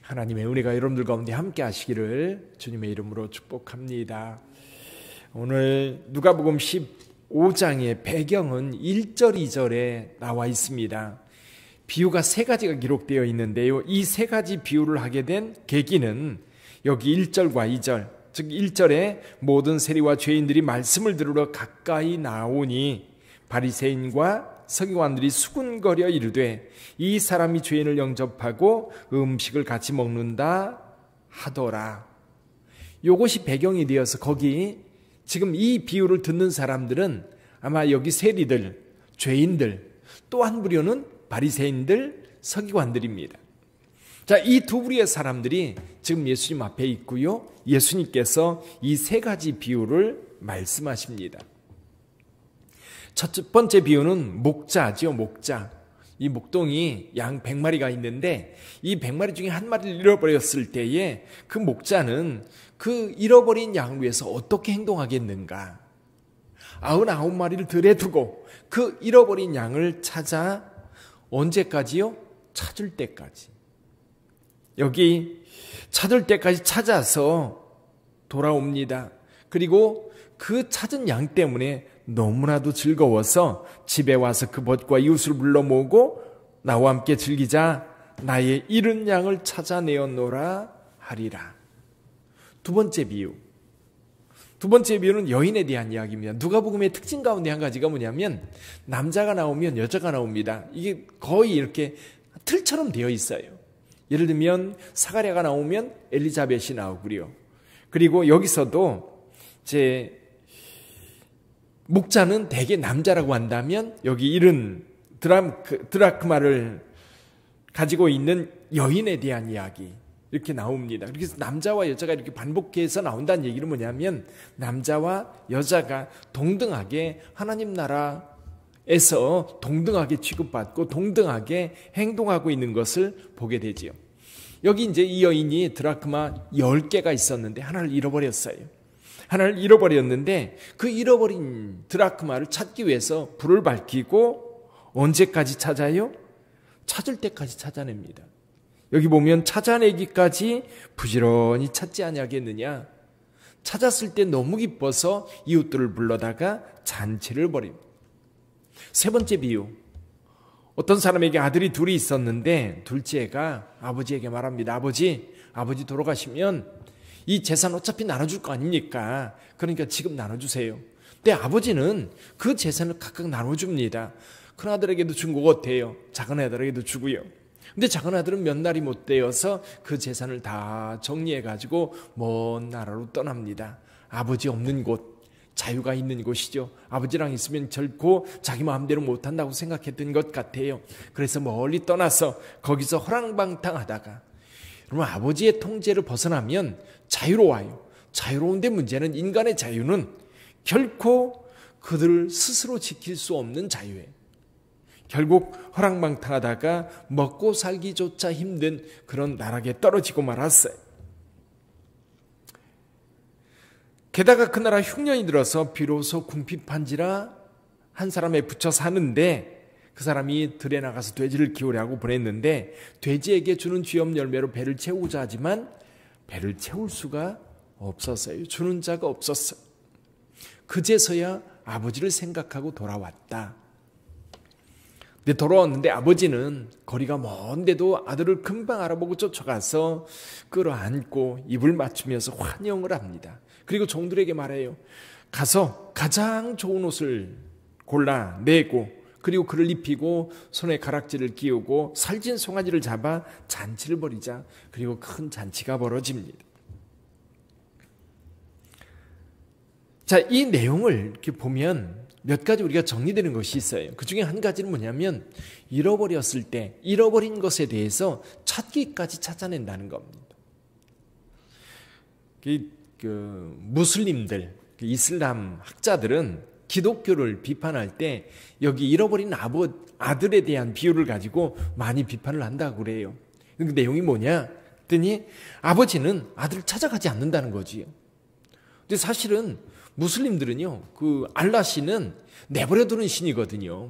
하나님의 은혜가 여러분들 가운데 함께 하시기를 주님의 이름으로 축복합니다. 오늘 누가복음 15장의 배경은 1절, 2절에 나와 있습니다. 비유가 세 가지가 기록되어 있는데요. 이 세 가지 비유를 하게 된 계기는 여기 1절과 2절, 즉 1절에 모든 세리와 죄인들이 말씀을 들으러 가까이 나오니 바리새인과 서기관들이 수군거려 이르되 이 사람이 죄인을 영접하고 음식을 같이 먹는다 하더라. 이것이 배경이 되어서 거기 지금 이 비유를 듣는 사람들은 아마 여기 세리들, 죄인들, 또 한 부류는 바리새인들, 서기관들입니다. 자, 이 두 부류의 사람들이 지금 예수님 앞에 있고요. 예수님께서 이 세 가지 비유를 말씀하십니다. 첫 번째 비유는 목자죠, 목자. 이 목동이 양 100마리가 있는데 이 100마리 중에 한 마리를 잃어버렸을 때에 그 목자는 그 잃어버린 양을 위해서 어떻게 행동하겠는가? 99마리를 들에 두고 그 잃어버린 양을 찾아 언제까지요? 찾을 때까지. 여기 찾을 때까지 찾아서 돌아옵니다. 그리고 그 찾은 양 때문에 너무나도 즐거워서 집에 와서 그 벗과 이웃을 불러 모으고 나와 함께 즐기자 나의 잃은 양을 찾아내었노라 하리라. 두 번째 비유는 여인에 대한 이야기입니다. 누가복음의 특징 가운데 한 가지가 뭐냐면 남자가 나오면 여자가 나옵니다. 이게 거의 이렇게 틀처럼 되어 있어요. 예를 들면 사가랴가 나오면 엘리자벳이 나오고요. 그리고 여기서도 목자는 대개 남자라고 한다면 여기 잃은 드라크마를 가지고 있는 여인에 대한 이야기 이렇게 나옵니다. 그래서 남자와 여자가 이렇게 반복해서 나온다는 얘기는 뭐냐면 남자와 여자가 동등하게 하나님 나라에서 동등하게 취급받고 동등하게 행동하고 있는 것을 보게 되지요. 여기 이제 이 여인이 드라크마 10개가 있었는데 하나를 잃어버렸어요. 하나를 잃어버렸는데 그 잃어버린 드라크마를 찾기 위해서 불을 밝히고 언제까지 찾아요? 찾을 때까지 찾아냅니다. 여기 보면 찾아내기까지 부지런히 찾지 아니하겠느냐. 찾았을 때 너무 기뻐서 이웃들을 불러다가 잔치를 벌입니다. 세 번째 비유. 어떤 사람에게 아들이 둘이 있었는데 둘째가 아버지에게 말합니다. 아버지 돌아가시면 이 재산 어차피 나눠줄 거 아닙니까? 그러니까 지금 나눠주세요. 근데 아버지는 그 재산을 각각 나눠줍니다. 큰 아들에게도 준 것 같아요. 작은 아들에게도 주고요. 근데 작은 아들은 몇 날이 못 되어서 그 재산을 다 정리해가지고 먼 나라로 떠납니다. 아버지 없는 곳, 자유가 있는 곳이죠. 아버지랑 있으면 결코 자기 마음대로 못한다고 생각했던 것 같아요. 그래서 멀리 떠나서 거기서 허랑방탕하다가 그러면 아버지의 통제를 벗어나면 자유로워요. 자유로운데 문제는 인간의 자유는 결코 그들을 스스로 지킬 수 없는 자유예요. 결국 허랑방탕하다가 먹고 살기조차 힘든 그런 나락에 떨어지고 말았어요. 게다가 그 나라 흉년이 들어서 비로소 궁핍한지라 한 사람에 붙여 사는데 그 사람이 들에 나가서 돼지를 키우려고 보냈는데 돼지에게 주는 쥐염 열매로 배를 채우자 하지만 배를 채울 수가 없었어요. 주는 자가 없었어요. 그제서야 아버지를 생각하고 돌아왔다. 근데 돌아왔는데 아버지는 거리가 먼데도 아들을 금방 알아보고 쫓아가서 끌어안고 입을 맞추면서 환영을 합니다. 그리고 종들에게 말해요. 가서 가장 좋은 옷을 골라내고 그리고 그를 입히고 손에 가락지를 끼우고 살찐 송아지를 잡아 잔치를 벌이자. 그리고 큰 잔치가 벌어집니다. 자, 이 내용을 이렇게 보면 몇 가지 우리가 정리되는 것이 있어요. 그 중에 한 가지는 뭐냐면 잃어버렸을 때 잃어버린 것에 대해서 찾기까지 찾아낸다는 겁니다. 무슬림들, 이슬람 학자들은 기독교를 비판할 때 여기 잃어버린 아들에 대한 비유를 가지고 많이 비판을 한다고 그래요. 그 내용이 뭐냐 했더니 아버지는 아들을 찾아가지 않는다는 거지요. 근데 사실은 무슬림들은요, 그 알라 신은 내버려두는 신이거든요.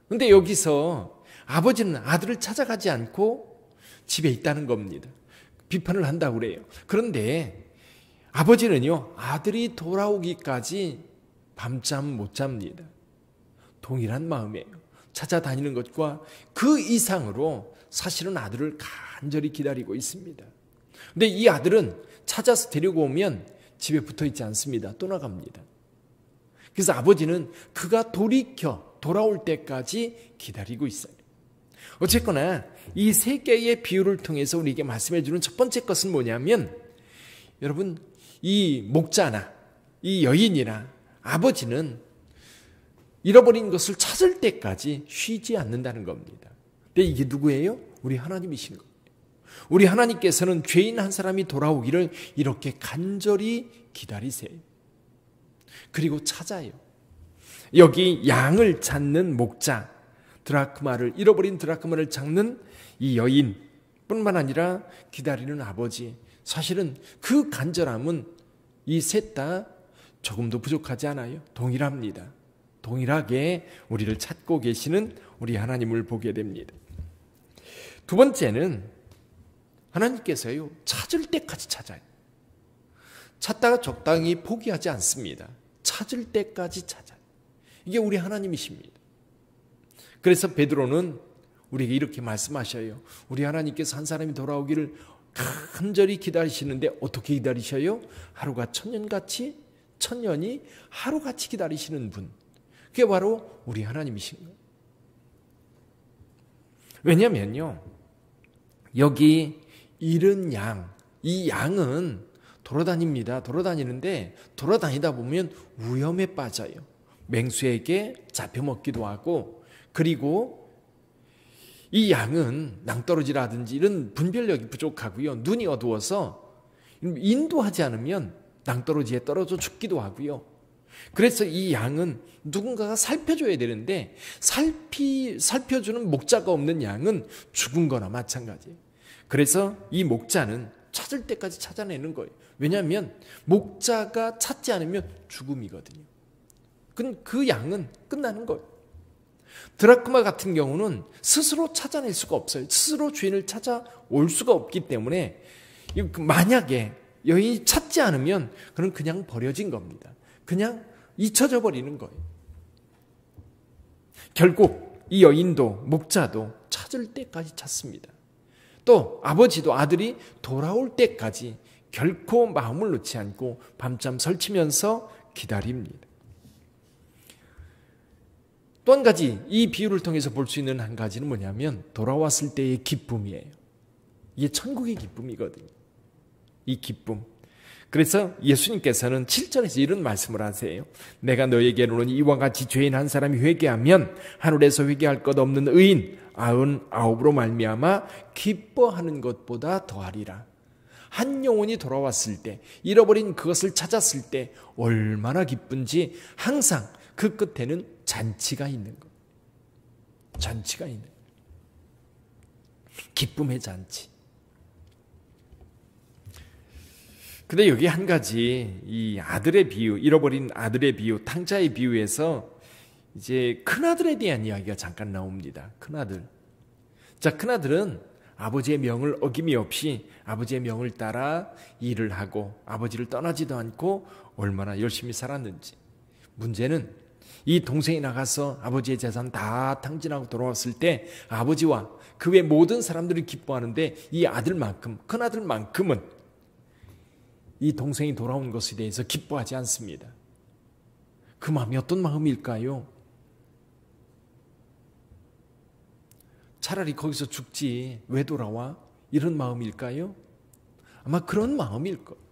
근데 여기서 아버지는 아들을 찾아가지 않고 집에 있다는 겁니다. 비판을 한다고 그래요. 그런데 아버지는요, 아들이 돌아오기까지 밤잠 못 잡니다. 동일한 마음이에요. 찾아다니는 것과 그 이상으로 사실은 아들을 간절히 기다리고 있습니다. 근데 이 아들은 찾아서 데리고 오면 집에 붙어 있지 않습니다. 떠나갑니다. 그래서 아버지는 그가 돌아올 때까지 기다리고 있어요. 어쨌거나 이 세 개의 비유를 통해서 우리에게 말씀해 주는 첫 번째 것은 뭐냐면, 여러분, 이 목자나 이 여인이나 아버지는 잃어버린 것을 찾을 때까지 쉬지 않는다는 겁니다. 근데 이게 누구예요? 우리 하나님이신 거예요. 우리 하나님께서는 죄인 한 사람이 돌아오기를 이렇게 간절히 기다리세요. 그리고 찾아요. 여기 양을 찾는 목자, 잃어버린 드라크마를 찾는 이 여인 뿐만 아니라 기다리는 아버지, 사실은 그 간절함은 이 셋 다 조금도 부족하지 않아요. 동일합니다. 동일하게 우리를 찾고 계시는 우리 하나님을 보게 됩니다. 두 번째는 하나님께서요, 찾을 때까지 찾아요. 찾다가 적당히 포기하지 않습니다. 찾을 때까지 찾아요. 이게 우리 하나님이십니다. 그래서 베드로는 우리에게 이렇게 말씀하셔요. 우리 하나님께서 한 사람이 돌아오기를 간절히 기다리시는데 어떻게 기다리셔요? 하루가 천년같이, 천년이 하루같이 기다리시는 분. 그게 바로 우리 하나님이신 거예요. 왜냐면요, 여기 잃은 양, 이 양은 돌아다닙니다. 돌아다니는데 돌아다니다 보면 위험에 빠져요. 맹수에게 잡혀먹기도 하고, 그리고 이 양은 낭떠러지라든지 이런 분별력이 부족하고요. 눈이 어두워서 인도하지 않으면 낭떠러지에 떨어져 죽기도 하고요. 그래서 이 양은 누군가가 살펴줘야 되는데 살펴주는 목자가 없는 양은 죽은 거나 마찬가지예요. 그래서 이 목자는 찾을 때까지 찾아내는 거예요. 왜냐하면 목자가 찾지 않으면 죽음이거든요. 그 양은 끝나는 거예요. 드라크마 같은 경우는 스스로 찾아낼 수가 없어요. 스스로 주인을 찾아올 수가 없기 때문에 만약에 여인이 찾지 않으면 그는 그냥 버려진 겁니다. 그냥 잊혀져 버리는 거예요. 결국 이 여인도 목자도 찾을 때까지 찾습니다. 또 아버지도 아들이 돌아올 때까지 결코 마음을 놓지 않고 밤잠 설치면서 기다립니다. 또 한 가지 이 비유를 통해서 볼 수 있는 한 가지는 뭐냐면 돌아왔을 때의 기쁨이에요. 이게 천국의 기쁨이거든요. 이 기쁨. 그래서 예수님께서는 7절에서 이런 말씀을 하세요. 내가 너에게로는 이와 같이 죄인 한 사람이 회개하면 하늘에서 회개할 것 없는 의인 99으로 말미암아 기뻐하는 것보다 더하리라. 한 영혼이 돌아왔을 때, 잃어버린 그것을 찾았을 때 얼마나 기쁜지 항상 그 끝에는 잔치가 있는 것. 잔치가 있는 것. 기쁨의 잔치. 근데 여기 한 가지 이 아들의 비유, 잃어버린 아들의 비유, 탕자의 비유에서 이제 큰아들에 대한 이야기가 잠깐 나옵니다. 큰아들. 자, 큰아들은 아버지의 명을 어김이 없이 아버지의 명을 따라 일을 하고 아버지를 떠나지도 않고 얼마나 열심히 살았는지. 문제는 이 동생이 나가서 아버지의 재산 다 탕진하고 돌아왔을 때 아버지와 그 외 모든 사람들이 기뻐하는데 이 아들만큼, 큰아들만큼은 이 동생이 돌아온 것에 대해서 기뻐하지 않습니다. 그 마음이 어떤 마음일까요? 차라리 거기서 죽지 왜 돌아와? 이런 마음일까요? 아마 그런 마음일 거예요.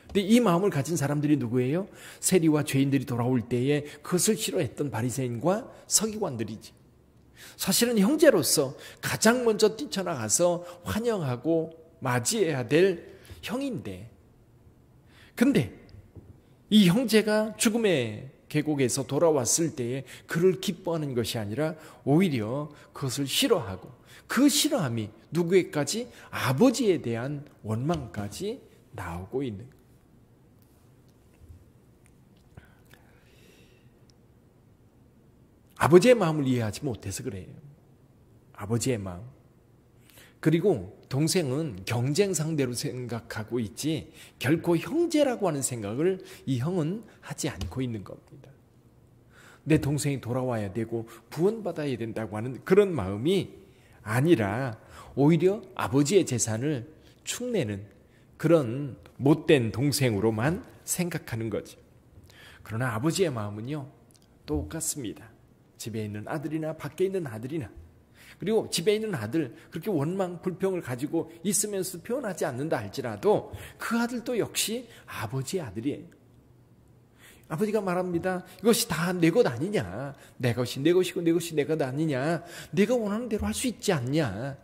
근데 이 마음을 가진 사람들이 누구예요? 세리와 죄인들이 돌아올 때에 그것을 싫어했던 바리새인과 서기관들이지. 사실은 형제로서 가장 먼저 뛰쳐나가서 환영하고 맞이해야 될 형인데, 근데 이 형제가 죽음의 계곡에서 돌아왔을 때에 그를 기뻐하는 것이 아니라 오히려 그것을 싫어하고, 그 싫어함이 누구에까지? 아버지에 대한 원망까지 나오고 있는 거예요. 아버지의 마음을 이해하지 못해서 그래요. 아버지의 마음. 그리고 동생은 경쟁 상대로 생각하고 있지 결코 형제라고 하는 생각을 이 형은 하지 않고 있는 겁니다. 내 동생이 돌아와야 되고 구원받아야 된다고 하는 그런 마음이 아니라 오히려 아버지의 재산을 축내는 그런 못된 동생으로만 생각하는 거죠. 그러나 아버지의 마음은요, 똑같습니다. 집에 있는 아들이나 밖에 있는 아들이나, 그리고 집에 있는 아들, 그렇게 원망, 불평을 가지고 있으면서 표현하지 않는다 할지라도 그 아들도 역시 아버지의 아들이에요. 아버지가 말합니다. 이것이 다 내 것 아니냐. 내 것이 내 것이고 내 것이 내 것 아니냐. 내가 원하는 대로 할 수 있지 않냐.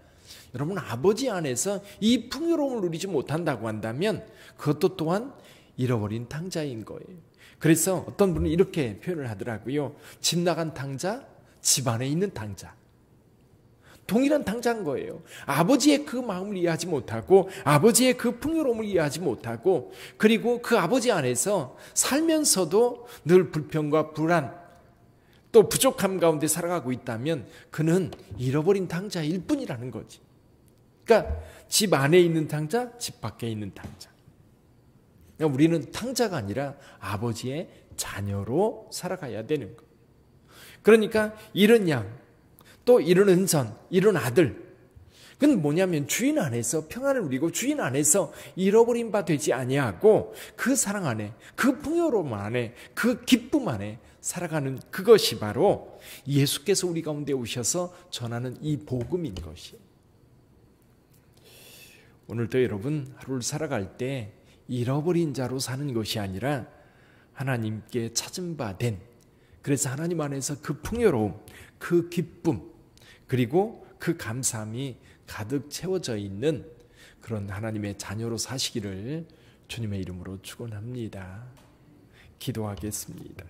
여러분, 아버지 안에서 이 풍요로움을 누리지 못한다고 한다면 그것도 또한 잃어버린 탕자인 거예요. 그래서 어떤 분은 이렇게 표현을 하더라고요. 집 나간 탕자, 집 안에 있는 탕자. 동일한 탕자인 거예요. 아버지의 그 마음을 이해하지 못하고 아버지의 그 풍요로움을 이해하지 못하고 그리고 그 아버지 안에서 살면서도 늘 불평과 불안 또 부족함 가운데 살아가고 있다면 그는 잃어버린 탕자일 뿐이라는 거지. 그러니까 집 안에 있는 탕자, 집 밖에 있는 탕자. 우리는 탕자가 아니라 아버지의 자녀로 살아가야 되는 거. 그러니까 이런 양, 또 이런 은선, 이런 아들. 그건 뭐냐면 주인 안에서 평안을 누리고 주인 안에서 잃어버린 바 되지 아니하고 그 사랑 안에, 그 풍요로움 안에, 그 기쁨 안에 살아가는 그것이 바로 예수께서 우리 가운데 오셔서 전하는 이 복음인 것이에요. 오늘도 여러분 하루를 살아갈 때 잃어버린 자로 사는 것이 아니라 하나님께 찾은 바 된, 그래서 하나님 안에서 그 풍요로움, 그 기쁨, 그리고 그 감사함이 가득 채워져 있는 그런 하나님의 자녀로 사시기를 주님의 이름으로 축원합니다. 기도하겠습니다.